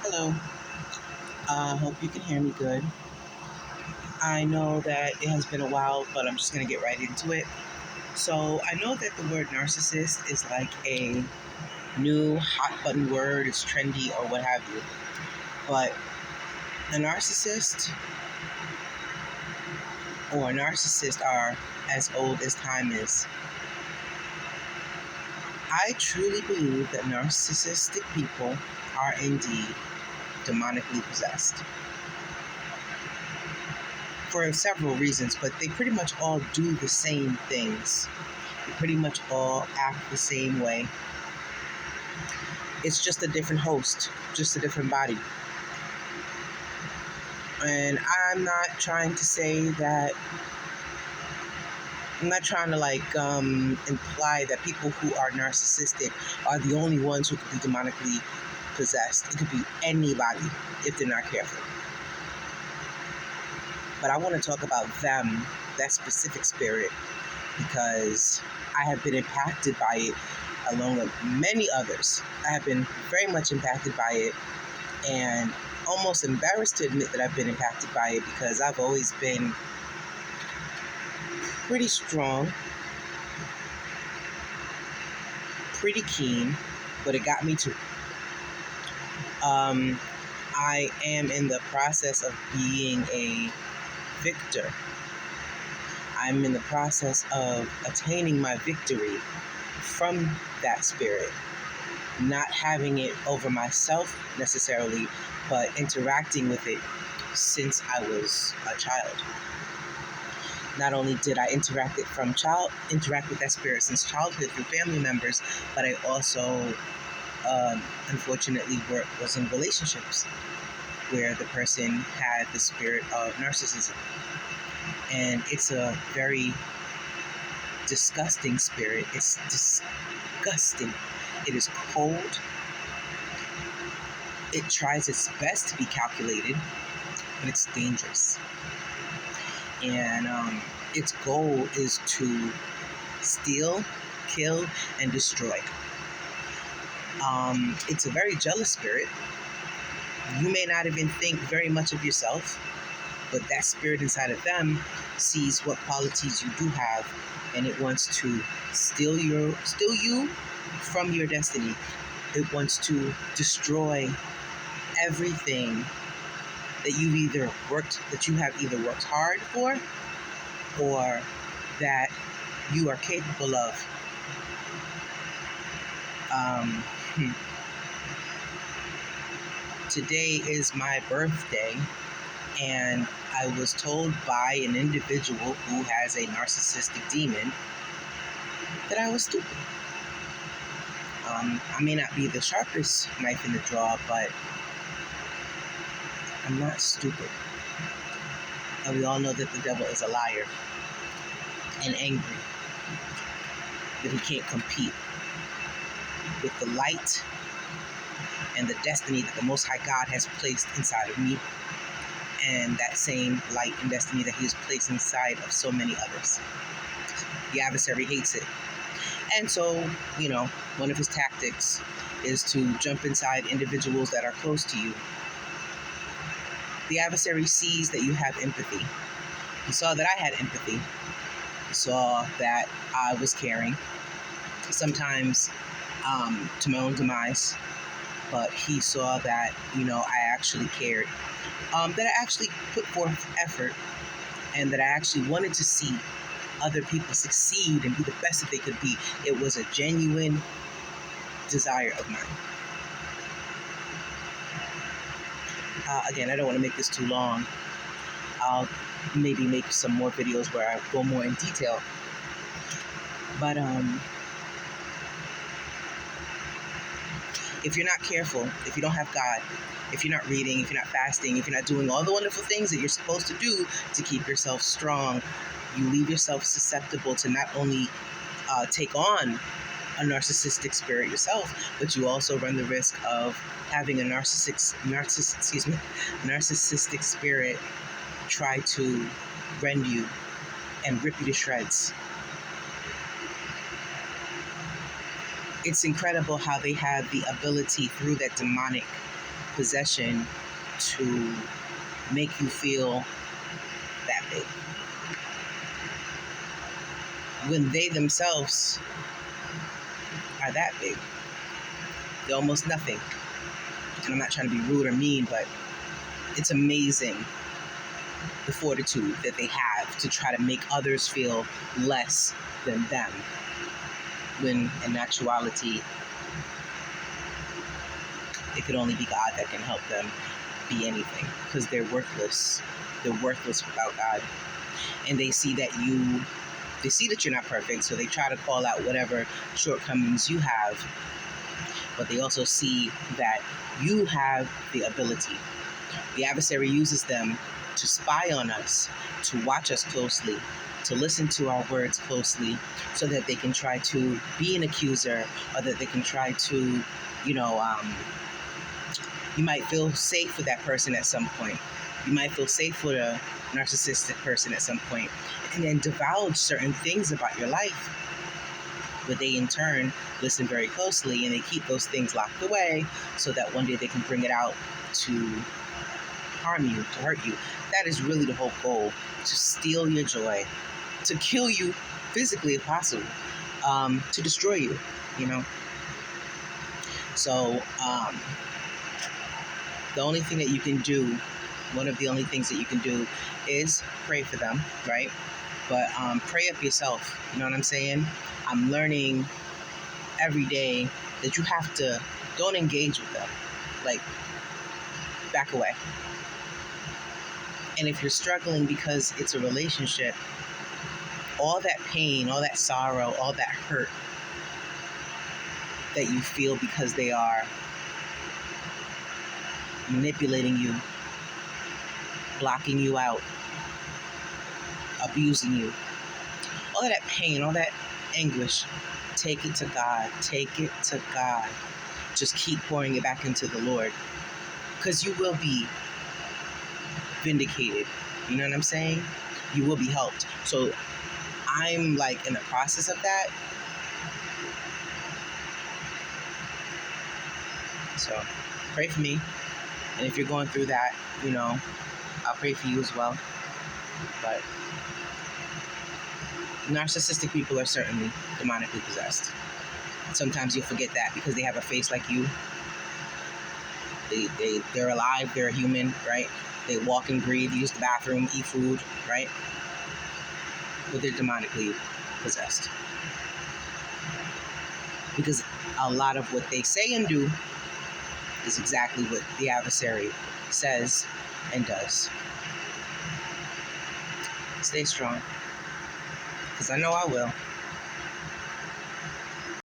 Hello. Hope you can hear me good. I know that it has been a while, but I'm just going to get right into it. So, I know that the word narcissist is like a new hot button word, it's trendy or what have you. But a narcissist or narcissists are as old as time is. I truly believe that narcissistic people are indeed demonically possessed. For several reasons, but they pretty much all do the same things. They pretty much all act the same way. It's just a different host, just a different body. And I'm not trying to say that, I'm not trying to imply that people who are narcissistic are the only ones who could be demonically possessed. It could be anybody if they're not careful. But I want to talk about them, that specific spirit, because I have been impacted by it along with many others. I have been very much impacted by it and almost embarrassed to admit that I've been impacted by it because I've always been pretty strong, pretty keen, but it got me too. I am in the process of being a victor. I'm in the process of attaining my victory from that spirit, not having it over myself necessarily, but interacting with it since I was a child. Not only did I interact with that spirit since childhood through family members, but I also, unfortunately, was in relationships where the person had the spirit of narcissism. And it's a very disgusting spirit. It's disgusting. It is cold. It tries its best to be calculated, but it's dangerous. And its goal is to steal, kill, and destroy. It's a very jealous spirit. You may not even think very much of yourself, but that spirit inside of them sees what qualities you do have, and it wants to steal you from your destiny. It wants to destroy everything that you have either worked hard for or that you are capable of. Today is my birthday, and I was told by an individual who has a narcissistic demon that I was stupid. I may not be the sharpest knife in the drawer, but I'm not stupid. And we all know that the devil is a liar and angry, that he can't compete with the light and the destiny that the Most High God has placed inside of me, and that same light and destiny that he has placed inside of so many others. The adversary hates it. And so, one of his tactics is to jump inside individuals that are close to you. The adversary sees that you have empathy. He saw that I had empathy. He saw that I was caring, sometimes to my own demise, but he saw that, I actually cared, that I actually put forth effort, and that I actually wanted to see other people succeed and be the best that they could be. It was a genuine desire of mine. Again, I don't want to make this too long. I'll maybe make some more videos where I go more in detail. But if you're not careful, if you don't have God, if you're not reading, if you're not fasting, if you're not doing all the wonderful things that you're supposed to do to keep yourself strong, you leave yourself susceptible to not only take on a narcissistic spirit yourself, but you also run the risk of having a narcissistic spirit try to rend you and rip you to shreds. It's incredible how they have the ability through that demonic possession to make you feel that big, when they themselves are that big. They're almost nothing. And I'm not trying to be rude or mean, but it's amazing the fortitude that they have to try to make others feel less than them, when in actuality it could only be God that can help them be anything, because they're worthless. They're worthless without God. And they see that you're not perfect, so they try to call out whatever shortcomings you have, but they also see that you have the ability. The adversary uses them to spy on us, to watch us closely, to listen to our words closely, so that they can try to be an accuser, or that they can try to, you might feel safe with that person at some point. You might feel safe with a narcissistic person at some point, and then divulge certain things about your life. But they in turn listen very closely, and they keep those things locked away so that one day they can bring it out to harm you, to hurt you. That is really the whole goal, to steal your joy, to kill you physically if possible, to destroy you, So the only thing that you can do, one of the only things that you can do, is pray for them, right? But pray up yourself, you know what I'm saying? I'm learning every day that you have to, don't engage with them. Like, back away. And if you're struggling because it's a relationship, all that pain, all that sorrow, all that hurt that you feel because they are manipulating you, blocking you out, abusing you, all of that pain, all that anguish, take it to God. Take it to God. Just keep pouring it back into the Lord, because you will be vindicated. You know what I'm saying? You will be helped. So I'm like in the process of that. So pray for me. And if you're going through that, I'll pray for you as well. But narcissistic people are certainly demonically possessed. Sometimes you'll forget that because they have a face like you. They're alive, they're a human, right? They walk and breathe, use the bathroom, eat food, right? But they're demonically possessed. Because a lot of what they say and do is exactly what the adversary says and does. Stay strong, because I know I will.